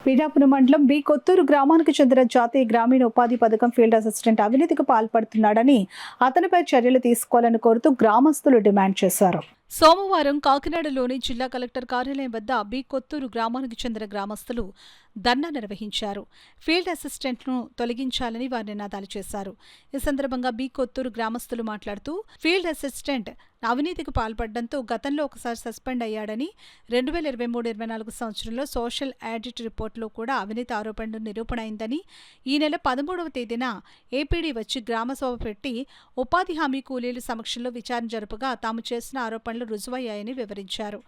పీఠాపురం మండలం బి కొత్తూరు గ్రామానికి చెందిన జాతీయ గ్రామీణ ఉపాధి పథకం ఫీల్డ్ అసిస్టెంట్ అవినీతికి పాల్పడుతున్నాడని అతనిపై చర్యలు తీసుకోవాలని కోరుతూ గ్రామస్తులు డిమాండ్ చేశారు. సోమవారం కాకినాడలోని జిల్లా కలెక్టర్ కార్యాలయం వద్ద బి కొత్తూరు గ్రామానికి చెందిన గ్రామస్తులు ధర్నా నిర్వహించారు. ఫీల్డ్ అసిస్టెంట్ను తొలగించాలని వారు నినాదాలు చేశారు. ఈ సందర్భంగా బి కొత్తూరు గ్రామస్తులు మాట్లాడుతూ ఫీల్డ్ అసిస్టెంట్ అవినీతికి పాల్పడడంతో గతంలో ఒకసారి సస్పెండ్ అయ్యాడని 2023-24 సంవత్సరంలో సోషల్ ఆడిట్ రిపోర్టులో కూడా అవినీతి ఆరోపణలు నిరూపణ అయిందని, ఈ నెల 13వ తేదీన ఏపీడీ వచ్చి గ్రామసభ పెట్టి ఉపాధి హామీ కూలీల సమక్షంలో విచారణ జరుపగా తాము చేసిన ఆరోపణలు రుజువయ్యాయని వివరించారు.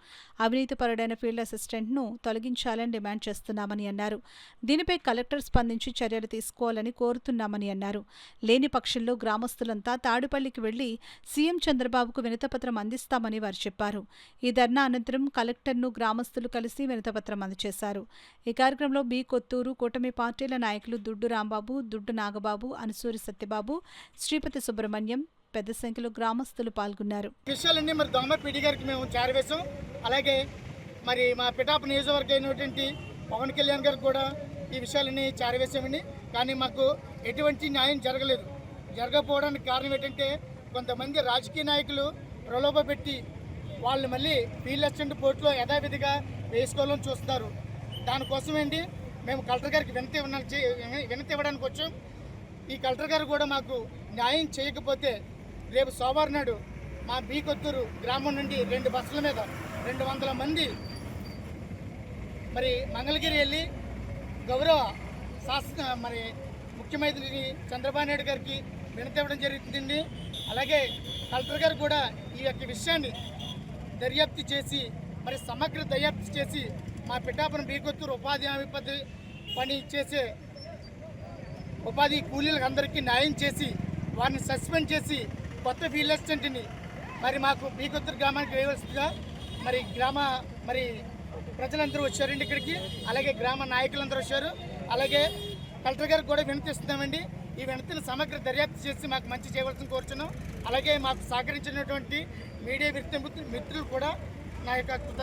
అవినీతిపరుడైన ఫీల్డ్ అసిస్టెంట్ను తొలగించాలని డిమాండ్ చేస్తున్నామని అన్నారు. దీనిపై కలెక్టర్ స్పందించి చర్యలు తీసుకోవాలని కోరుతున్నామని అన్నారు. లేని పక్షంలో గ్రామస్తులంతా తాడుపల్లికి వెళ్లి సీఎం చంద్రబాబుకు వినతిపత్రం అందిస్తామని వారు చెప్పారు. ఈ ధర్నా అనంతరం కలెక్టర్ను గ్రామస్తులు కలిసి వినతిపత్రం అందజేశారు. ఈ కార్యక్రమంలో బి కొత్తూరు కూటమి పార్టీల నాయకులు దుడ్డు రాంబాబు, దుడ్డు నాగబాబు, అనసూరి సత్యబాబు, శ్రీపతి సుబ్రహ్మణ్యం, పెద్ద సంఖ్యలో గ్రామస్తులు పాల్గొన్నారు. విషయాలన్నీ మరి దొంగ పీడి గారికి మేము చేరవేశాం. అలాగే మరి మా పిఠాపు నియోజకవర్గం అయినటువంటి పవన్ కళ్యాణ్ గారికి కూడా ఈ విషయాలన్నీ చేరవేశామండి. కానీ మాకు ఎటువంటి న్యాయం జరగలేదు. జరగకపోవడానికి కారణం ఏంటంటే కొంతమంది రాజకీయ నాయకులు ప్రలోభ పెట్టి వాళ్ళు మళ్ళీ ఫీల్డ్ అసిస్టెంట్ పోస్టులో యథావిధిగా వేసుకోవాలని చూస్తున్నారు. దానికోసం ఏంటి మేము కలెక్టర్ గారికి వినతి ఇవ్వడానికి వచ్చాం. ఈ కలెక్టర్ గారు కూడా మాకు న్యాయం చేయకపోతే రేపు సోమవారం నాడు మా బి కొత్తూరు గ్రామం నుండి 2 బస్సుల మీద 200 మంది మరి మంగళగిరి వెళ్ళి గౌరవ మరి ముఖ్యమంత్రి చంద్రబాబు నాయుడు గారికి వినతి ఇవ్వడం జరుగుతుందండి. అలాగే కలెక్టర్ గారు కూడా ఈ యొక్క విషయాన్ని దర్యాప్తు చేసి మరి సమగ్ర దర్యాప్తు చేసి మా పిఠాపురం బి కొత్తూరు ఉపాధి హామీ పని చేసే ఉపాధి కూలీలకు అందరికీ న్యాయం చేసి వారిని సస్పెండ్ చేసి కొత్త ఫీల్డ్ అసిస్టెంట్ని మరి మాకు బి కొత్తూరు గ్రామానికి వేయవలసిందిగా మరి ప్రజలందరూ వచ్చారండి ఇక్కడికి. అలాగే గ్రామ నాయకులందరూ వచ్చారు. అలాగే కలెక్టర్ గారికి కూడా వినతిస్తున్నామండి. ఈ వినతిని సమగ్ర దర్యాప్తు చేసి మాకు మంచి చేయవలసిన కోరుచున్నాం. అలాగే మాకు సహకరించినటువంటి మీడియా మిత్రులు కూడా నా యొక్క